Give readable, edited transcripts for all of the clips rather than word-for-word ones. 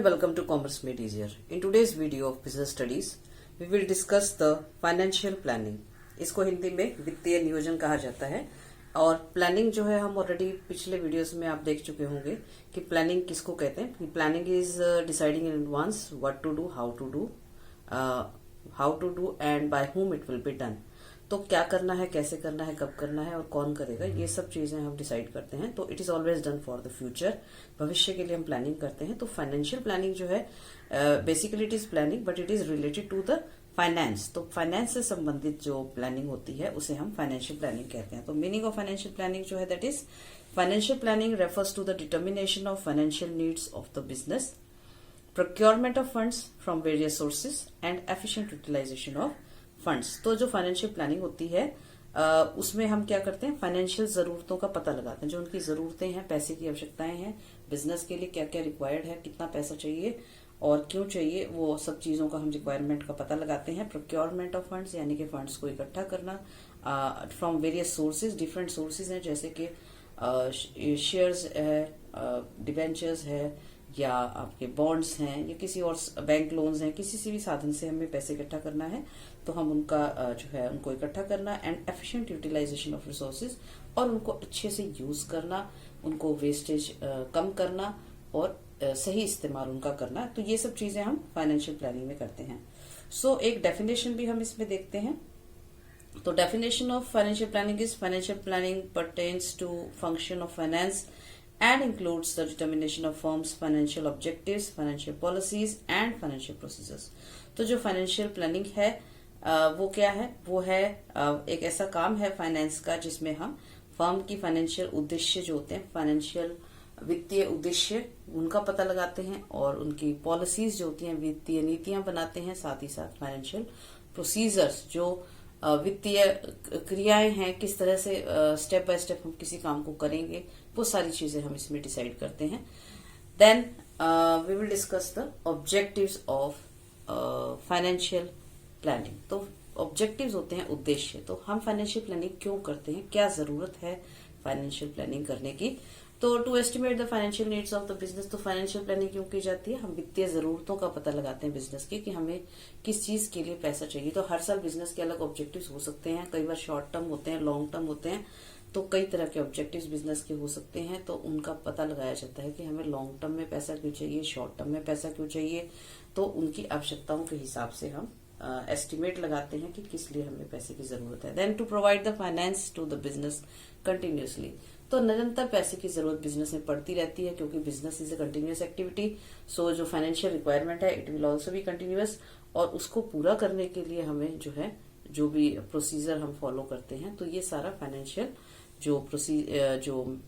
and welcome to Commerce Made Easier. In today's video of Business Studies, we will discuss the financial planning. इसको हिंदी में वित्तीय नियोजन कहा जाता है। और प्लानिंग जो है हम ऑलरेडी पिछले वीडियोस में आप देख चुके होंगे कि प्लानिंग किसको कहते हैं। Planning is deciding in advance what to do, how to do and by whom it will be done. तो क्या करना है, कैसे करना है, कब करना है और कौन करेगा, ये सब चीजें हम डिसाइड करते हैं। तो it is always done for the future, भविष्य के लिए हम प्लानिंग करते हैं। तो फाइनेंशियल प्लानिंग जो है basically it is planning but it is related to the finance. तो फाइनेंस से संबंधित जो प्लानिंग होती है उसे हम फाइनेंशियल प्लानिंग कहते हैं। तो मीनिंग ऑफ फाइनेंशियल प्लानिंग जो है that is financial planning refers to the determination of financial needs of the business, procurement of funds from various sources and efficient utilization of funds। तो जो financial planning होती है उसमें हम क्या करते हैं, फाइनेंशियल जरूरतों का पता लगाते हैं। जो उनकी जरूरतें हैं, पैसे की आवश्यकताएं हैं, बिजनेस के लिए क्या क्या रिक्वायर्ड है, कितना पैसा चाहिए और क्यों चाहिए, वो सब चीजों का हम रिक्वायरमेंट का पता लगाते हैं। प्रोक्योरमेंट ऑफ फंड्स यानी कि फंड्स को इकट्ठा करना from various sources, different sources हैं जैसे कि शेयर्स है, डिवेंचर्स है या आपके बॉन्ड्स हैं या किसी और बैंक लोन्स हैं, किसी से भी साधन से हमें पैसे इकट्ठा करना है तो हम उनका जो है उनको इकट्ठा करना and efficient utilisation of resources और उनको अच्छे से यूज करना, उनको वेस्टेज कम करना और सही इस्तेमाल उनका करना। तो ये सब चीजें हम फाइनेंशियल प्लानिंग में करते हैं। सो एक डेफिनेशन भी हम इसमें देखते हैं। तो definition of financial planning is financial planning pertains to function of finance and includes the determination of firms' financial objectives, financial policies and financial procedures। तो जो फाइनेंशियल प्लानिंग है वो क्या है, वो है एक ऐसा काम है फाइनेंस का जिसमें हम फर्म की फाइनेंशियल उद्देश्य जो होते हैं, फाइनेंशियल वित्तीय उद्देश्य, उनका पता लगाते हैं और उनकी पॉलिसीज जो होती हैं, वित्तीय नीतियां बनाते हैं। साथ ही साथ फाइनेंशियल प्रोसीजर्स जो वित्तीय क्रियाएं हैं, किस तरह से स्टेप बाय स्टेप हम किसी काम को करेंगे, वो सारी चीजें हम इसमें डिसाइड करते हैं। Then we will discuss the objectives of financial planning. तो ऑब्जेक्टिव्स होते हैं उद्देश्य। तो हम फाइनेंशियल प्लानिंग क्यों करते हैं, क्या जरूरत है फाइनेंशियल प्लानिंग करने की। तो to estimate the financial needs of the business, तो फाइनेंशियल प्लानिंग क्यों की जाती है, हम वित्तीय जरूरतों का पता लगाते हैं बिजनेस की कि हमें किस चीज के लिए पैसा चाहिए। तो हर साल बिजनेस के अलग ऑब्जेक्टिव्स हो सकते हैं, कई बार शॉर्ट टर्म होते हैं, लॉन्ग टर्म होते हैं। तो कई तरह के ऑब्जेक्टिव्स बिजनेस के हो सकते हैं। तो उनका पता लगाया जाता है कि हमें लॉन्ग टर्म में पैसा क्यों चाहिए, शॉर्ट टर्म में पैसा क्यों चाहिए। तो उनकी आवश्यकताओं के हिसाब से हम एस्टिमेट लगाते हैं कि किस लिए हमें पैसे की जरूरत है। Then to provide the finance to the business continuously, तो निरंतर पैसे की जरूरत बिजनेस में पड़ती रहती है क्योंकि business is a continuous activity. So जो फाइनेंशियल रिक्वायरमेंट है it will also be continuous और उसको पूरा करने के लिए हमें जो है जो भी प्रोसीजर हम फॉलो करते हैं, तो ये सारा फाइनेंशियल जो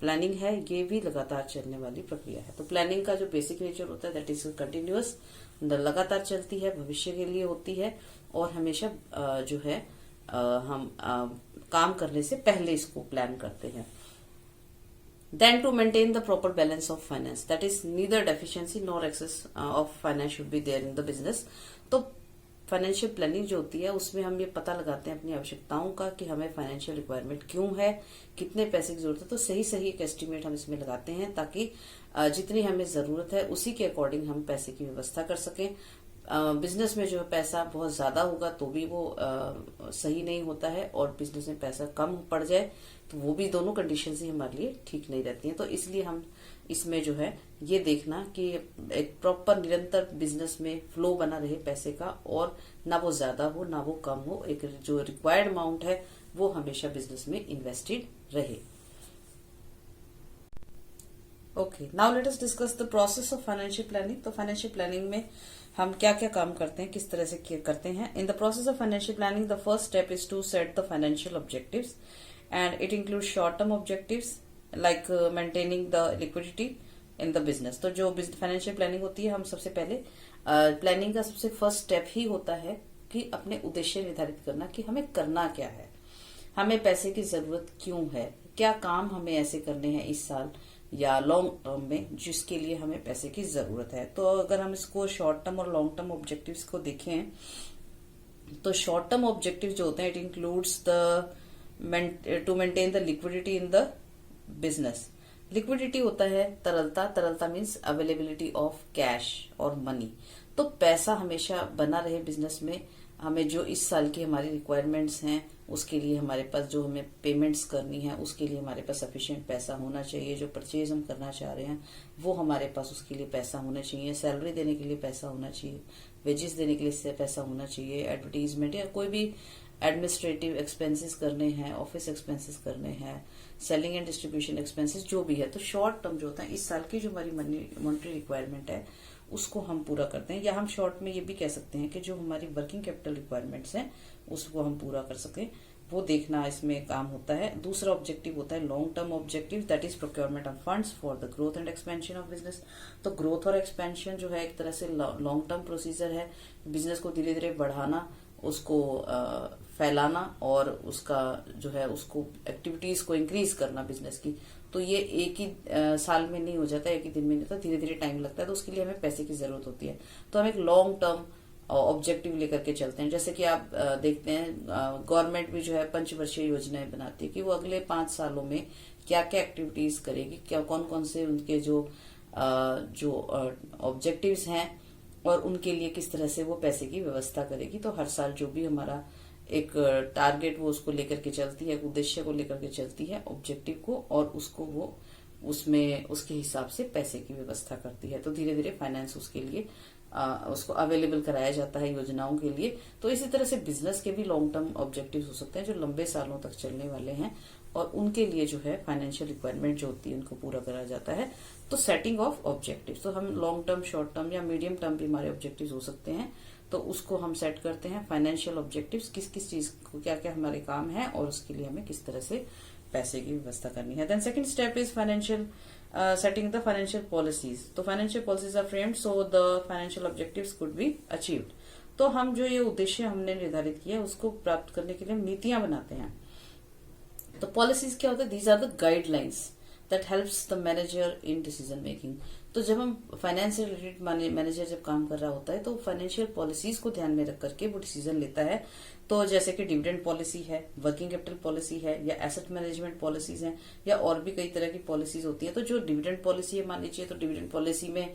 प्लानिंग है ये भी लगातार चलने वाली प्रक्रिया है। तो प्लानिंग का जो बेसिक नेचर होता है दैट इज कंटिन्यूअस, लगातार चलती है, भविष्य के लिए होती है और हमेशा जो है हम काम करने से पहले इसको प्लान करते हैं। Then to maintain the proper balance of finance, that is neither deficiency nor excess of finance should be there in the business। तो फाइनेंशियल प्लानिंग जो होती है उसमें हम ये पता लगाते हैं अपनी आवश्यकताओं का कि हमें फाइनेंशियल रिक्वायरमेंट क्यों है, कितने पैसे की जरूरत है। तो सही एक एस्टिमेट हम इसमें लगाते हैं ताकि जितनी हमें जरूरत है उसी के अकॉर्डिंग हम पैसे की व्यवस्था कर सकें। बिजनेस में जो है पैसा बहुत ज्यादा होगा तो भी वो सही नहीं होता है और बिजनेस में पैसा कम पड़ जाए तो वो भी, दोनों कंडीशंस ही हमारे लिए ठीक नहीं रहती हैं। तो इसलिए हम इसमें जो है ये देखना कि एक प्रॉपर निरंतर बिजनेस में फ्लो बना रहे पैसे का और ना वो ज्यादा हो ना वो कम हो, एक जो रिक्वायर्ड अमाउंट है वो हमेशा बिजनेस में इन्वेस्टेड रहे। Okay, now let us discuss the process of financial planning. तो फाइनेंशियल प्लानिंग में हम क्या क्या काम करते हैं, किस तरह से करते हैं। In the process of financial planning the first step is to set the financial objectives and it include short term objectives like maintaining the liquidity in the business. तो जो फाइनेंशियल प्लानिंग होती है, हम सबसे पहले प्लानिंग का सबसे first step ही होता है कि अपने उद्देश्य निर्धारित करना कि हमें करना क्या है, हमें पैसे की जरूरत क्यों है, क्या काम हमें ऐसे करने हैं इस साल या लॉन्ग टर्म में जिसके लिए हमें पैसे की जरूरत है। तो अगर हम इसको शॉर्ट टर्म और लॉन्ग टर्म ऑब्जेक्टिव्स को देखें तो शॉर्ट टर्म ऑब्जेक्टिव जो होते हैं it includes the two maintain the liquidity in the business. Liquidity होता है तरलता, तरलता मीन्स अवेलेबिलिटी ऑफ कैश और मनी। तो पैसा हमेशा बना रहे बिजनेस में। हमें जो इस साल की हमारी रिक्वायरमेंट्स हैं उसके लिए हमारे पास जो हमें पेमेंट्स करनी है उसके लिए हमारे पास सफिशिएंट पैसा होना चाहिए। जो परचेज हम करना चाह रहे हैं वो हमारे पास उसके लिए पैसा होना चाहिए। सैलरी देने के लिए पैसा होना चाहिए, वेजेस देने के लिए पैसा होना चाहिए, एडवर्टीजमेंट या कोई भी एडमिनिस्ट्रेटिव एक्सपेंसेस करने हैं, ऑफिस एक्सपेंसेस करने हैं, सेलिंग एंड डिस्ट्रीब्यूशन एक्सपेंसेस जो भी है। तो शॉर्ट टर्म जो होता है इस साल की जो हमारी मॉनिटरी रिक्वायरमेंट है उसको हम पूरा करते हैं, या हम शॉर्ट में ये भी कह सकते हैं कि जो हमारी वर्किंग कैपिटल रिक्वायरमेंट्स हैं उसको हम पूरा कर सकें, वो देखना इसमें काम होता है। दूसरा ऑब्जेक्टिव होता है long term objective, that is procurement of funds for the growth and expansion of business. तो ग्रोथ और एक्सपेंशन जो है एक तरह से लॉन्ग टर्म प्रोसीजर है। बिजनेस को धीरे धीरे बढ़ाना, उसको फैलाना और उसका जो है उसको एक्टिविटीज को इंक्रीज करना बिजनेस की। तो ये एक ही साल में नहीं हो जाता, एक ही दिन में नहीं होता, धीरे धीरे टाइम लगता है। तो उसके लिए हमें पैसे की जरूरत होती है। तो हम एक लॉन्ग टर्म ऑब्जेक्टिव लेकर के चलते हैं। जैसे कि आप देखते हैं गवर्नमेंट भी जो है पंचवर्षीय योजनाएं बनाती है कि वो अगले 5 सालों में क्या क्या एक्टिविटीज करेगी, क्या कौन कौन से उनके जो ऑब्जेक्टिव्स हैं और उनके लिए किस तरह से वो पैसे की व्यवस्था करेगी। तो हर साल जो भी हमारा एक टारगेट वो उसको लेकर के चलती है, उद्देश्य को लेकर के चलती है, ऑब्जेक्टिव को, और उसको वो उसमें उसके हिसाब से पैसे की व्यवस्था करती है। तो धीरे धीरे फाइनेंस उसके लिए उसको अवेलेबल कराया जाता है योजनाओं के लिए। तो इसी तरह से बिजनेस के भी लॉन्ग टर्म ऑब्जेक्टिव्स हो सकते हैं जो लंबे सालों तक चलने वाले हैं, और उनके लिए जो है फाइनेंशियल रिक्वायरमेंट जो होती है उनको पूरा करा जाता है। तो सेटिंग ऑफ ऑब्जेक्टिव्स, तो हम लॉन्ग टर्म, शॉर्ट टर्म या मीडियम टर्म भी हमारे ऑब्जेक्टिव्स हो सकते हैं। तो उसको हम सेट करते हैं फाइनेंशियल ऑब्जेक्टिव्स, किस किस चीज को क्या क्या हमारे काम है और उसके लिए हमें किस तरह से पैसे की व्यवस्था करनी है। Then second step is financial setting the financial policies. तो financial policies are framed so the financial objectives could be achieved. तो हम जो ये उद्देश्य हमने निर्धारित किया उसको प्राप्त करने के लिए हम नीतियां बनाते हैं। तो पॉलिसीज क्या होता है? These are the guidelines that helps the manager in decision making. तो जब हम फाइनेंस से रिलेटेड मैनेजर जब काम कर रहा होता है तो फाइनेंशियल पॉलिसीज को ध्यान में रख करके वो डिसीजन लेता है। तो जैसे कि डिविडेंड पॉलिसी है, वर्किंग कैपिटल पॉलिसी है, या एसेट मैनेजमेंट पॉलिसीज हैं, या और भी कई तरह की पॉलिसीज होती है। तो जो डिविडेंड पॉलिसी है मान लीजिए, तो डिविडेंड पॉलिसी में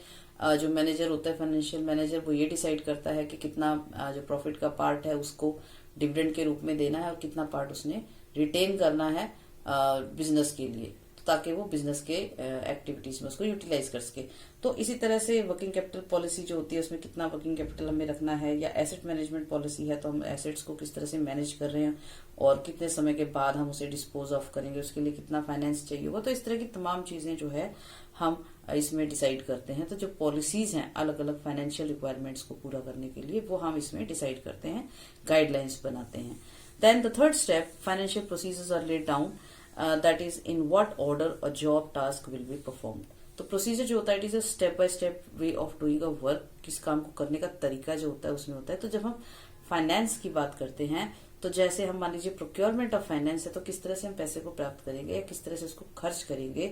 जो मैनेजर होता है, फाइनेंशियल मैनेजर, वो ये डिसाइड करता है कि कितना जो प्रॉफिट का पार्ट है उसको डिविडेंड के रूप में देना है और कितना पार्ट उसने रिटेन करना है बिजनेस के लिए, ताकि वो बिजनेस के एक्टिविटीज में उसको यूटिलाइज कर सके। तो इसी तरह से वर्किंग कैपिटल पॉलिसी जो होती है उसमें कितना वर्किंग कैपिटल हमें रखना है, या एसेट मैनेजमेंट पॉलिसी है तो हम एसेट्स को किस तरह से मैनेज कर रहे हैं और कितने समय के बाद हम उसे डिस्पोज ऑफ करेंगे, उसके लिए कितना फाइनेंस चाहिए होगा। तो इस तरह की तमाम चीजें जो है हम इसमें डिसाइड करते हैं। तो जो पॉलिसीज हैं अलग अलग फाइनेंशियल रिक्वायरमेंट्स को पूरा करने के लिए, वो हम इसमें डिसाइड करते हैं, गाइडलाइंस बनाते हैं। Then the third step, financial procedures are laid down, that is in what order a job task will be performed. तो प्रोसीजर जो होता है it is a step by step way of doing a work, किस काम को करने का तरीका जो होता है उसमें होता है। तो जब हम फाइनेंस की बात करते हैं तो जैसे हम मान लीजिए प्रोक्योरमेंट ऑफ फाइनेंस है, तो किस तरह से हम पैसे को प्राप्त करेंगे या किस तरह से उसको खर्च करेंगे,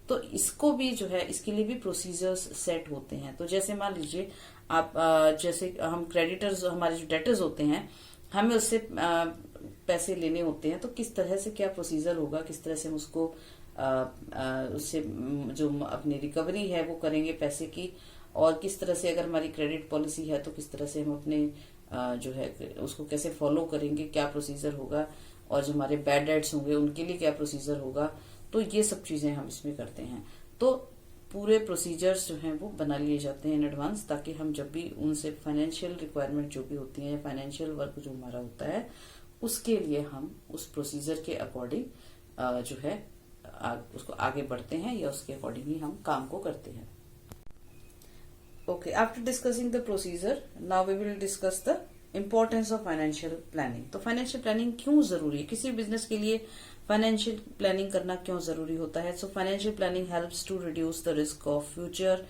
तो इसको भी जो है इसके लिए भी प्रोसीजर्स सेट होते हैं। तो जैसे मान लीजिए आप जैसे हम क्रेडिटर्स, हमारे जो डेटर्स होते हैं, हमें उससे पैसे लेने होते हैं, तो किस तरह से क्या प्रोसीजर होगा, किस तरह से हम उसको उससे जो अपनी रिकवरी है वो करेंगे पैसे की, और किस तरह से अगर हमारी क्रेडिट पॉलिसी है तो किस तरह से हम अपने जो है उसको कैसे फॉलो करेंगे, क्या प्रोसीजर होगा, और जो हमारे बैड डेट्स होंगे उनके लिए क्या प्रोसीजर होगा। तो ये सब चीजें हम इसमें करते हैं। तो पूरे प्रोसीजर्स जो हैं वो बना लिए जाते हैं इन एडवांस, ताकि हम जब भी उनसे फाइनेंशियल रिक्वायरमेंट जो भी होती है या फाइनेंशियल वर्क जो हमारा होता है उसके लिए हम उस प्रोसीजर के अकॉर्डिंग जो है उसको आगे बढ़ते हैं या उसके अकॉर्डिंग ही हम काम को करते हैं। Okay, after discussing the procedure now we will discuss the importance of financial planning. तो फाइनेंशियल प्लानिंग क्यों जरूरी है, किसी बिजनेस के लिए फाइनेंशियल प्लानिंग करना क्यों जरूरी होता है। So financial planning helps to reduce the risk of future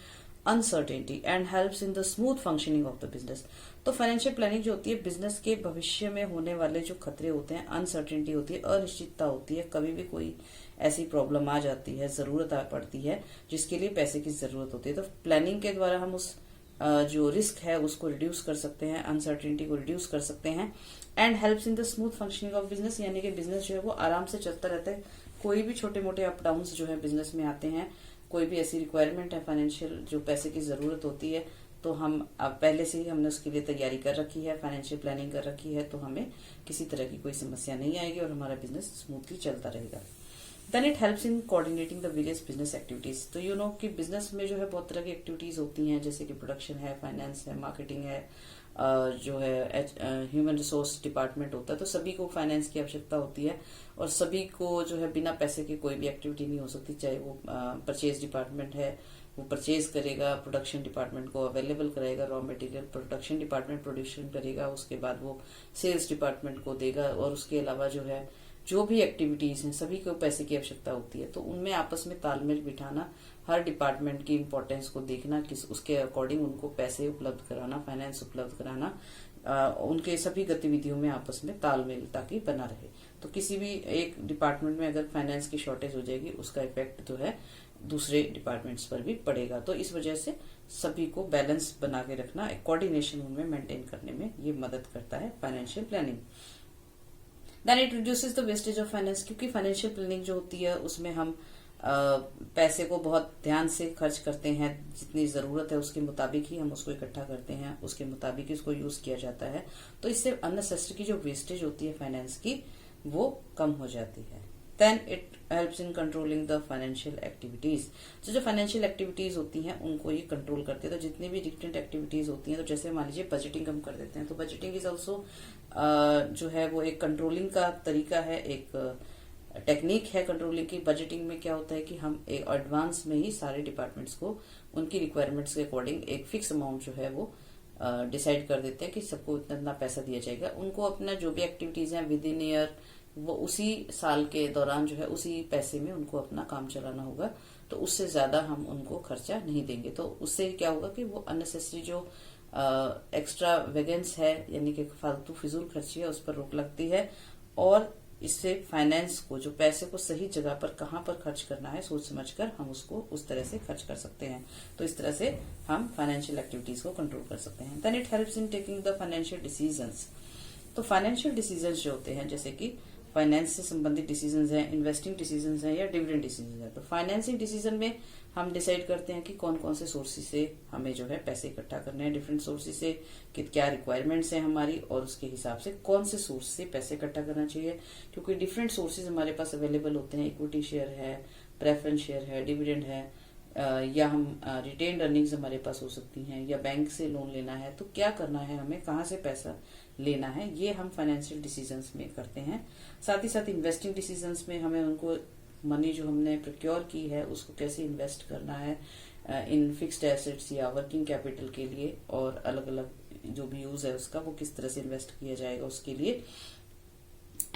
uncertainty and helps in the smooth functioning of the business. तो फाइनेंशियल प्लानिंग जो होती है बिजनेस के भविष्य में होने वाले जो खतरे होते हैं, अनसर्टेनिटी होती है, अनिश्चितता होती है, कभी भी कोई ऐसी प्रॉब्लम आ जाती है, जरूरत आ पड़ती है जिसके लिए पैसे की जरूरत होती है। तो प्लानिंग के द्वारा हम उस जो रिस्क है उसको रिड्यूस कर सकते हैं, अनसर्टेनिटी को रिड्यूस कर सकते हैं। And helps in the smooth functioning of business, यानी कि बिजनेस जो है वो आराम से चलता रहता है, कोई भी छोटे मोटे अप डाउन्स जो है बिजनेस में आते हैं, कोई भी ऐसी रिक्वायरमेंट है फाइनेंशियल जो पैसे की जरूरत होती है, तो हम अब पहले से ही हमने उसके लिए तैयारी कर रखी है, फाइनेंशियल प्लानिंग कर रखी है, तो हमें किसी तरह की कोई समस्या नहीं आएगी और हमारा बिजनेस स्मूथली चलता रहेगा। Then it helps in coordinating the various business activities. तो यू नो कि बिजनेस में जो है बहुत तरह की एक्टिविटीज होती हैं, जैसे कि प्रोडक्शन है, फाइनेंस है, मार्केटिंग है, जो है ह्यूमन रिसोर्स डिपार्टमेंट होता है, तो सभी को फाइनेंस की आवश्यकता होती है और सभी को जो है बिना पैसे के कोई भी एक्टिविटी नहीं हो सकती। चाहे वो परचेज डिपार्टमेंट है, वो परचेज करेगा, प्रोडक्शन डिपार्टमेंट को अवेलेबल कराएगा raw material, production department production करेगा, उसके बाद वो सेल्स डिपार्टमेंट को देगा, और उसके अलावा जो है जो भी एक्टिविटीज हैं सभी को पैसे की आवश्यकता होती है। तो उनमें आपस में तालमेल बिठाना, हर डिपार्टमेंट की इंपॉर्टेंस को देखना, किस उसके अकॉर्डिंग उनको पैसे उपलब्ध कराना, फाइनेंस उपलब्ध कराना, उनके सभी गतिविधियों में आपस में तालमेल ताकि बना रहे। तो किसी भी एक डिपार्टमेंट में अगर फाइनेंस की शॉर्टेज हो जाएगी, उसका इफेक्ट जो है दूसरे डिपार्टमेंट्स पर भी पड़ेगा। तो इस वजह से सभी को बैलेंस बना के रखना, कोऑर्डिनेशन उनमें मेंटेन करने में ये मदद करता है financial planning. Then it reduces the wastage of finance, क्योंकि फाइनेंशियल प्लानिंग जो होती है उसमें हम पैसे को बहुत ध्यान से खर्च करते हैं, जितनी जरूरत है उसके मुताबिक ही हम उसको इकट्ठा करते हैं, उसके मुताबिक ही उसको यूज किया जाता है। तो इससे अननेसेसरी की जो वेस्टेज होती है फाइनेंस की वो कम हो जाती है। Then it helps in controlling the financial activities. तो जो फाइनेंशियल एक्टिविटीज होती हैं उनको ये कंट्रोल करते हैं। तो जितनी भी डिफरेंट एक्टिविटीज होती हैं, तो जैसे मान लीजिए बजटिंग हम कर देते हैं, तो बजटिंग इज ऑल्सो जो है वो एक कंट्रोलिंग का तरीका है, एक टेक्निक है कंट्रोलिंग की। बजटिंग में क्या होता है कि हम एक एडवांस में ही सारे डिपार्टमेंट्स को उनकी रिक्वायरमेंट्स के अकॉर्डिंग एक फिक्स अमाउंट जो है वो डिसाइड कर देते हैं कि सबको इतना पैसा दिया जाएगा। उनको अपना जो भी एक्टिविटीज हैं विद इन ईयर, वो उसी साल के दौरान जो है उसी पैसे में उनको अपना काम चलाना होगा। तो उससे ज्यादा हम उनको खर्चा नहीं देंगे। तो उससे क्या होगा कि वो अननेसेसरी जो एक्स्ट्रा वेगेंस है, यानी कि फालतू फिजूल खर्ची है, उस पर रोक लगती है। और इससे फाइनेंस को, जो पैसे को सही जगह पर कहाँ पर खर्च करना है सोच समझकर हम उसको उस तरह से खर्च कर सकते हैं। तो इस तरह से हम फाइनेंशियल एक्टिविटीज को कंट्रोल कर सकते हैं। Then it helps in taking the financial decisions. तो फाइनेंशियल डिसीजंस जो होते हैं, जैसे कि फाइनेंस से संबंधित डिसीजंस हैं, इन्वेस्टिंग डिसीजंस हैं या डिविडेंड डिसीजंस हैं। तो फाइनेंसिंग डिसीजन में हम डिसाइड करते हैं कि कौन कौन से सोर्सेज से हमें जो है पैसे इकट्ठा करने हैं, डिफरेंट सोर्सेज से कि क्या रिक्वायरमेंट्स हैं हमारी, और उसके हिसाब से कौन से सोर्स से पैसे इकट्ठा करना चाहिए। क्योंकि डिफरेंट सोर्सेज हमारे पास अवेलेबल होते हैं, इक्विटी शेयर है, प्रेफरेंस शेयर है, डिविडेंड है, या हम रिटेन्ड अर्निंग्स हमारे पास हो सकती हैं, या बैंक से लोन लेना है। तो क्या करना है हमें, कहाँ से पैसा लेना है, ये हम फाइनेंशियल डिसीजंस में करते हैं। साथ ही साथ इन्वेस्टिंग डिसीजंस में हमें उनको मनी जो हमने प्रोक्योर की है उसको कैसे इन्वेस्ट करना है इन फिक्स्ड एसेट्स या वर्किंग कैपिटल के लिए, और अलग अलग जो भी यूज है उसका वो किस तरह से इन्वेस्ट किया जाएगा उसके लिए।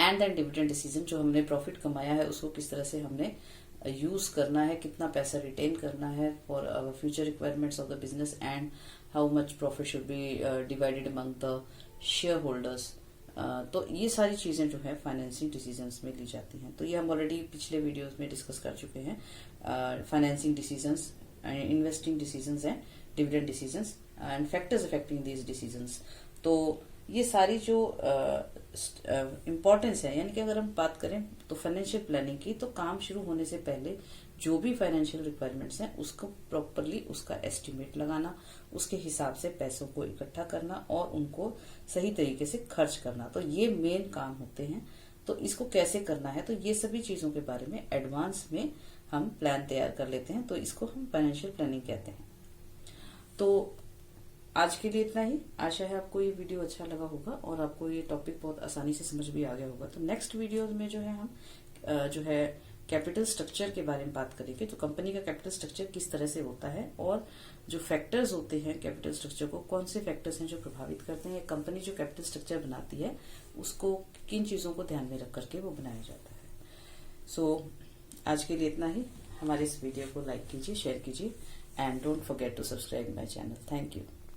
एंड देन डिविडेंड डिसीजन, जो हमने प्रॉफिट कमाया है उसको किस तरह से हमने यूज करना है, कितना पैसा रिटेन करना है for our future requirements of the business, and how much profit should be divided among the shareholders. तो ये सारी चीजें जो है फाइनेंसिंग डिसीजंस में ली जाती हैं। तो ये हम ऑलरेडी पिछले वीडियोस में डिस्कस कर चुके हैं। Financing decisions, investing decisions and dividend decisions and factors affecting these decisions. तो ये सारी जो इम्पोर्टेंस है, यानी कि अगर हम बात करें तो फाइनेंशियल प्लानिंग की, तो काम शुरू होने से पहले जो भी फाइनेंशियल रिक्वायरमेंट्स हैं उसको प्रॉपरली उसका एस्टिमेट लगाना, उसके हिसाब से पैसों को इकट्ठा करना और उनको सही तरीके से खर्च करना। तो ये मेन काम होते हैं। तो इसको कैसे करना है, तो ये सभी चीजों के बारे में एडवांस में हम प्लान तैयार कर लेते हैं। तो इसको हम फाइनेंशियल प्लानिंग कहते हैं। तो आज के लिए इतना ही। आशा है आपको ये वीडियो अच्छा लगा होगा और आपको ये टॉपिक बहुत आसानी से समझ भी आ गया होगा। तो नेक्स्ट वीडियो में जो है हम जो है कैपिटल स्ट्रक्चर के बारे में बात करेंगे। तो कंपनी का कैपिटल स्ट्रक्चर किस तरह से होता है और जो फैक्टर्स होते हैं कैपिटल स्ट्रक्चर को, कौन से फैक्टर्स हैं जो प्रभावित करते हैं। कंपनी जो कैपिटल स्ट्रक्चर बनाती है उसको किन चीजों को ध्यान में रख करके वो बनाया जाता है। सो आज के लिए इतना ही। हमारे इस वीडियो को लाइक कीजिए, शेयर कीजिए and don't forget to subscribe my channel. Thank you.